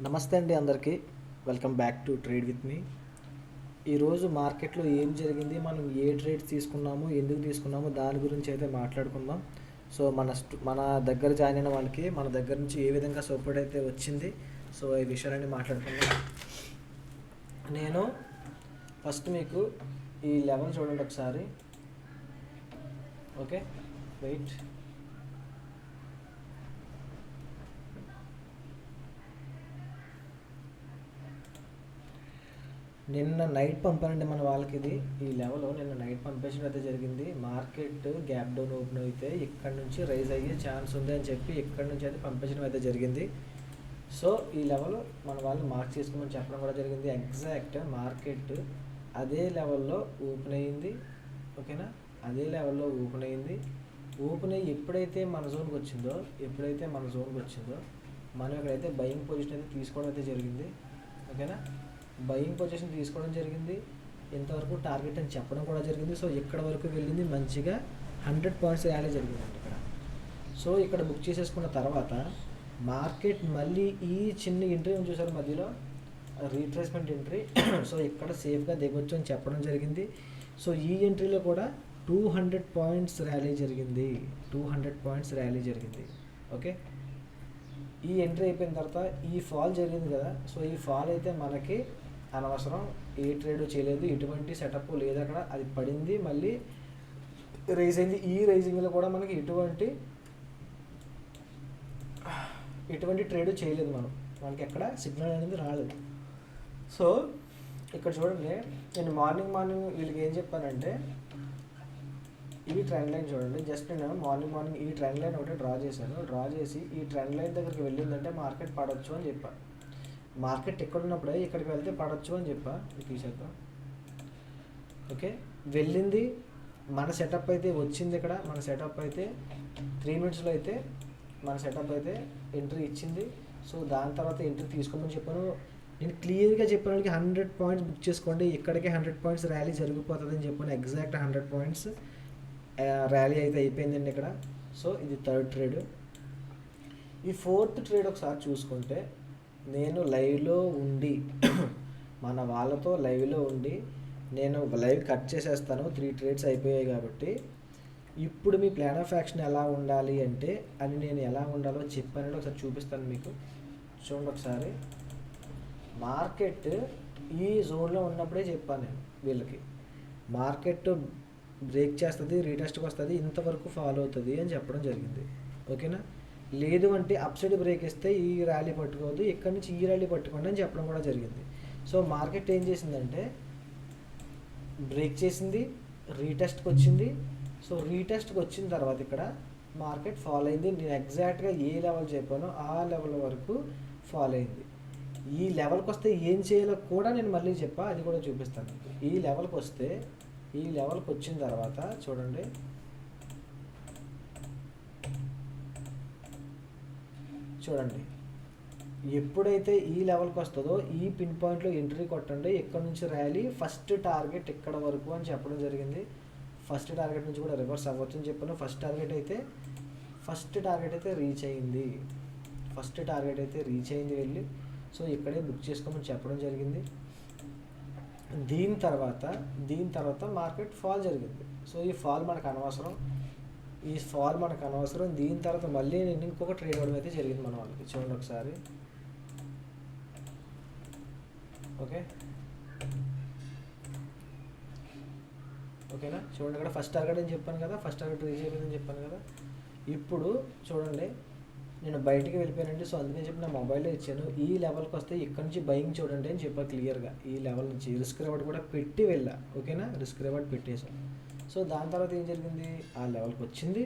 నమస్తే అండి అందరికీ. Welcome back to trade with me. ఈరోజు మార్కెట్లో ఏం జరిగింది, మనం ఏ ట్రేడ్స్ తీసుకున్నాము, ఎందుకు తీసుకున్నాము, దాని గురించి అయితే మాట్లాడుకుందాం. సో మన దగ్గర జాయిన్ అయిన వాళ్ళకి మన దగ్గర నుంచి ఏ విధంగా సపోర్ట్ అయితే వచ్చింది, సో ఈ విషయాలన్నీ మాట్లాడుకుందాం. నేను ఫస్ట్ మీకు ఈ లెవెల్ చూడండి ఒకసారి. Okay, wait. నిన్న నైట్ పంపానండి మన వాళ్ళకి. ఇది ఈ లెవెల్ నిన్న నైట్ పంపించడం అయితే జరిగింది. మార్కెట్ గ్యాప్ డౌన్ ఓపెన్ అయితే ఇక్కడ నుంచి రైజ్ అయ్యే ఛాన్స్ ఉంది అని చెప్పి ఇక్కడ నుంచి అయితే పంపించడం అయితే జరిగింది. సో ఈ లెవెల్ మన వాళ్ళు మార్క్ చేసుకోమని చెప్పడం కూడా జరిగింది. ఎగ్జాక్ట్ మార్కెట్ అదే లెవెల్లో ఓపెన్ అయ్యింది. ఓకేనా, అదే లెవెల్లో ఓపెన్ అయ్యింది. ఓపెన్ అయ్యి ఎప్పుడైతే మన జోన్కి వచ్చిందో మనం ఇక్కడైతే బయింగ్ పొజిషన్ అయితే తీసుకోవడం అయితే జరిగింది. ఓకేనా, బయింగ్ పొజిషన్ తీసుకోవడం జరిగింది. ఇంతవరకు టార్గెట్ అని చెప్పడం కూడా జరిగింది. సో ఇక్కడ వరకు వెళ్ళింది, మంచిగా 100 పాయింట్స్ ర్యాలీ జరిగిందండి ఇక్కడ. సో ఇక్కడ బుక్ చేసేసుకున్న తర్వాత మార్కెట్ మళ్ళీ ఈ చిన్న ఎంట్రీ చూసారు మధ్యలో, రీట్రేస్మెంట్ ఎంట్రీ. సో ఇక్కడ సేఫ్గా దిగొచ్చు అని చెప్పడం జరిగింది. సో ఈ ఎంట్రీలో కూడా 200 పాయింట్స్ ర్యాలీ జరిగింది. 200 పాయింట్స్ ర్యాలీ జరిగింది. ఓకే, ఈ ఎంట్రీ అయిపోయిన తర్వాత ఈ ఫాల్ జరిగింది కదా. సో ఈ ఫాల్ అయితే మనకి అనవసరం, ఏ ట్రేడ్ చేయలేదు, ఎటువంటి సెటప్ లేదు అక్కడ. అది పడింది, మళ్ళీ రైజ్ అయింది. ఈ రైజింగ్లో కూడా మనకి ఎటువంటి ట్రేడ్ చేయలేదు మనకి ఎక్కడ సిగ్నల్ అనేది రాలేదు. సో ఇక్కడ చూడండి, నేను మార్నింగ్ వీళ్ళకి ఏం చెప్పానంటే, ఇవి ట్రెండ్ లైన్ చూడండి. జస్ట్ నేను మార్నింగ్ ఈ ట్రెండ్ లైన్ ఒకటి డ్రా చేసి ఈ ట్రెండ్ లైన్ దగ్గరికి వెళ్ళిందంటే మార్కెట్ పడవచ్చు అని చెప్పాను. మార్కెట్ ఎక్కడ ఉన్నప్పుడే ఇక్కడికి వెళ్తే పడవచ్చు అని చెప్పా. తీసేద్దాం. ఓకే, వెళ్ళింది, మన సెటప్ అయితే వచ్చింది. ఇక్కడ మన సెటప్ అయితే 3 minutesలో అయితే మన సెటప్ అయితే ఎంట్రీ ఇచ్చింది. సో దాని తర్వాత ఎంట్రీ తీసుకోమని చెప్పాను. నేను క్లియర్గా చెప్పాను, 100 పాయింట్స్ బుక్ చేసుకోండి, ఇక్కడికే 100 పాయింట్స్ ర్యాలీ జరిగిపోతుంది అని చెప్పాను. ఎగ్జాక్ట్ 100 పాయింట్స్ ర్యాలీ అయితే అయిపోయిందండి ఇక్కడ. సో ఇది 3rd ట్రేడ్. ఈ 4th ట్రేడ్ ఒకసారి చూసుకుంటే, నేను లైవ్లో ఉండి మన వాళ్ళతో లైవ్లో ఉండి నేను లైవ్ కట్ చేసేస్తాను. 3 ట్రేడ్స్ అయిపోయాయి కాబట్టి ఇప్పుడు మీ ప్లాన్ ఆఫ్ యాక్షన్ ఎలా ఉండాలి అంటే, అని నేను ఎలా ఉండాలో చెప్పానంటే ఒకసారి చూపిస్తాను మీకు. చూడండి ఒకసారి. మార్కెట్ ఈ జోన్లో ఉన్నప్పుడే చెప్పాను నేను వీళ్ళకి, మార్కెట్ బ్రేక్ చేస్తుంది, రీటెస్ట్కి వస్తుంది, ఇంతవరకు ఫాలో అవుతుంది అని చెప్పడం జరిగింది. ఓకేనా, లేదు అంటే అప్సైడ్ బ్రేక్ ఇస్తే ఈ ర్యాలీ పట్టుకోవద్దు, ఇక్కడి నుంచి ఈ ర్యాలీ పట్టుకోండి అని చెప్పడం కూడా జరిగింది. సో మార్కెట్ ఏం చేసిందంటే, బ్రేక్ చేసింది, రీటెస్ట్కి వచ్చింది. సో రీటెస్ట్కి వచ్చిన తర్వాత ఇక్కడ మార్కెట్ ఫాలో అయింది. నేను ఎగ్జాక్ట్గా ఏ లెవెల్ చెప్పానో ఆ లెవెల్ వరకు ఫాలో అయింది. ఈ లెవెల్కి వస్తే ఏం చేయాలో కూడా నేను మళ్ళీ చెప్పా, అది కూడా చూపిస్తాను. ఈ లెవెల్కి వచ్చిన తర్వాత చూడండి, ఎప్పుడైతే ఈ లెవెల్కి వస్తుందో ఈ పిన్ పాయింట్లో ఎంట్రీ కొట్టండి, ఇక్కడ నుంచి ర్యాలీ, ఫస్ట్ టార్గెట్ ఇక్కడ వరకు అని చెప్పడం జరిగింది. ఫస్ట్ టార్గెట్ నుంచి కూడా రివర్స్ అవ్వచ్చు అని చెప్పాను. ఫస్ట్ టార్గెట్ అయితే రీచ్ అయింది వెళ్ళి. సో ఇక్కడే బుక్ చేసుకోమని చెప్పడం జరిగింది. దీని తర్వాత మార్కెట్ ఫాల్ జరిగింది. సో ఈ ఫాల్ మనకు అనవసరం. దీని తర్వాత మళ్ళీ నేను ఇంకొక ట్రేడ్ అవ్వడం అయితే జరిగింది మన వాళ్ళకి. చూడండి ఒకసారి. ఓకేనా, చూడండి ఇక్కడ ఫస్ట్ టార్గెట్ అని చెప్పాను కదా, ఫస్ట్ టార్గెట్ రీచ్ అయిపోయిందని చెప్పాను కదా. ఇప్పుడు చూడండి, నేను బయటికి వెళ్ళిపోయానండి. సో అందుకని చెప్పి నా మొబైల్లో ఇచ్చాను. ఈ లెవెల్కి వస్తే ఇక్కడ నుంచి బయింగ్ చూడండి అని చెప్పా క్లియర్గా. ఈ లెవెల్ నుంచి రిస్క్ రివార్డ్ కూడా పెట్టి వెళ్ళా. ఓకేనా, రిస్క్ రివార్డ్ పెట్టేసాను. సో దాని తర్వాత ఏం జరిగింది, ఆ లెవెల్కి వచ్చింది.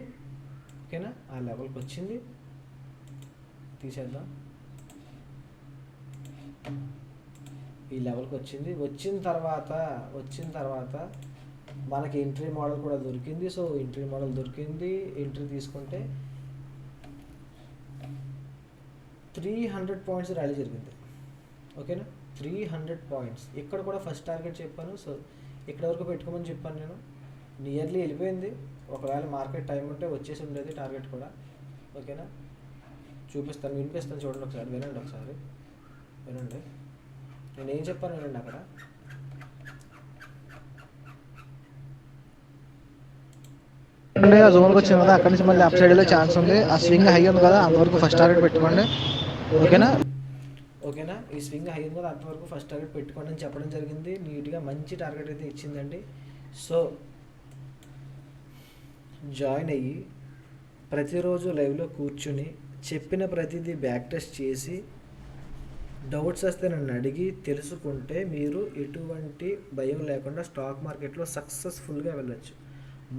ఓకేనా, ఆ లెవెల్కి వచ్చింది, తీసేద్దాం. ఈ లెవెల్కి వచ్చిన తర్వాత మనకి ఎంట్రీ మోడల్ కూడా దొరికింది. సో ఎంట్రీ తీసుకుంటే 300 పాయింట్స్ ర్యాలీ జరిగింది. ఓకేనా, 300 పాయింట్స్. ఇక్కడ కూడా ఫస్ట్ టార్గెట్ చెప్పాను. సో ఇక్కడ వరకు పెట్టుకోమని చెప్పాను నేను. నియర్లీ వెళ్ళిపోయింది. ఒకవేళ మార్కెట్ టైం ఉంటే వచ్చేసి ఉండేది టార్గెట్ కూడా. ఓకేనా, వినిపిస్తాను చూడండి ఒకసారి, వినండి ఒకసారి. వినండి, నేను ఏం చెప్పాను వినండి. అక్కడ జోన్కి వచ్చింది కదా, అక్కడి నుంచి మళ్ళీ అప్ సైడ్ వెళ్ళే ఛాన్స్ ఉంది. ఆ స్వింగ్ హై ఉంది కదా, అంతవరకు ఫస్ట్ టార్గెట్ పెట్టుకోండి. ఓకేనా? ఓకేనా, ఈ స్వింగ్ హై ఉంది కదా అంతవరకు ఫస్ట్ టార్గెట్ పెట్టుకోండి అని చెప్పడం జరిగింది. నీట్గా మంచి టార్గెట్ అయితే ఇచ్చిందండి. సో జాయిన్ అయ్యి ప్రతిరోజు లైవ్లో కూర్చుని చెప్పిన ప్రతిదీ బ్యాక్ టెస్ట్ చేసి డౌట్స్ వస్తే నన్ను అడిగి తెలుసుకుంటే మీరు ఎటువంటి భయం లేకుండా స్టాక్ మార్కెట్లో సక్సెస్ఫుల్గా వెళ్ళొచ్చు.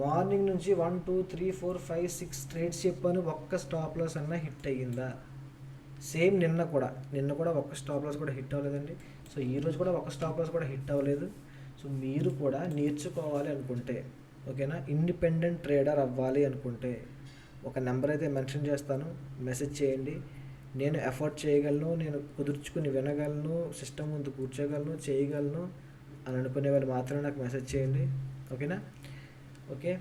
మార్నింగ్ నుంచి 1 2 3 4 5 6 ట్రేడ్స్ చెప్పాను, ఒక్క స్టాప్ లాస్ అన్నా హిట్ అయ్యిందా? సేమ్ నిన్న కూడా ఒక్క స్టాప్ లాస్ కూడా హిట్ అవ్వలేదండి. సో ఈరోజు కూడా ఒక్క స్టాప్ లాస్ కూడా హిట్ అవ్వలేదు. సో మీరు కూడా నేర్చుకోవాలి అనుకుంటే, ఓకేనా, ఇండిపెండెంట్ ట్రేడర్ అవ్వాలి అనుకుంటే ఒక నెంబర్ అయితే మెన్షన్ చేస్తాను, మెసేజ్ చేయండి. నేను ఎఫర్ట్ చేయగలను, నేను కుదుర్చుకుని వినగలను, సిస్టమ్ ముందు కూర్చోగలను, చేయగలను అని అనుకునే వాళ్ళు మాత్రమే నాకు మెసేజ్ చేయండి. ఓకేనా? Okay,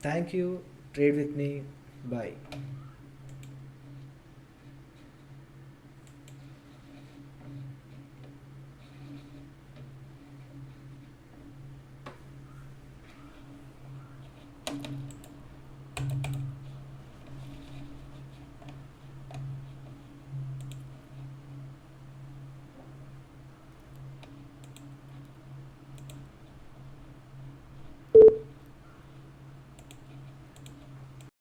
thank you. Trade with me. Bye.